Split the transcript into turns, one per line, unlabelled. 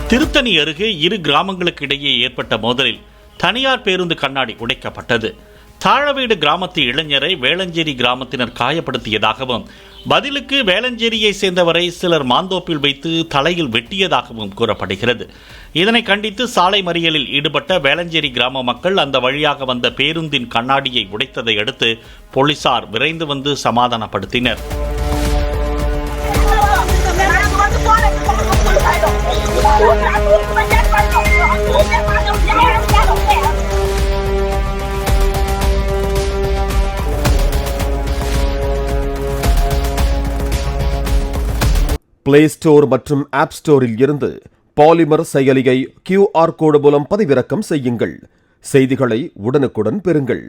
திருத்தணி அருகே இரு கிராமங்களுக்கு இடையே ஏற்பட்ட மோதலில் தனியார் பேருந்து கண்ணாடி உடைக்கப்பட்டது. தாழவீடு கிராமத்து இளைஞரை வேளஞ்சேரி கிராமத்தினர் காயப்படுத்தியதாகவும், பதிலுக்கு வேளஞ்சேரியை சேர்ந்தவரை சிலர் மாந்தோப்பில் வைத்து தலையில் வெட்டியதாகவும் கூறப்படுகிறது. இதனை கண்டித்து சாலை மறியலில் ஈடுபட்ட வேளஞ்சேரி கிராம மக்கள் அந்த வழியாக வந்த பேருந்தின் கண்ணாடியை உடைத்ததை அடுத்து போலீசார் விரைந்து வந்து சமாதானப்படுத்தினர்.
பிளே ஸ்டோர் மற்றும் ஆப் ஸ்டோரில் இருந்து பாலிமர் செயலியை QR கோடு மூலம் பதிவிறக்கம் செய்யுங்கள். செய்திகளை உடனுக்குடன் பெறுங்கள்.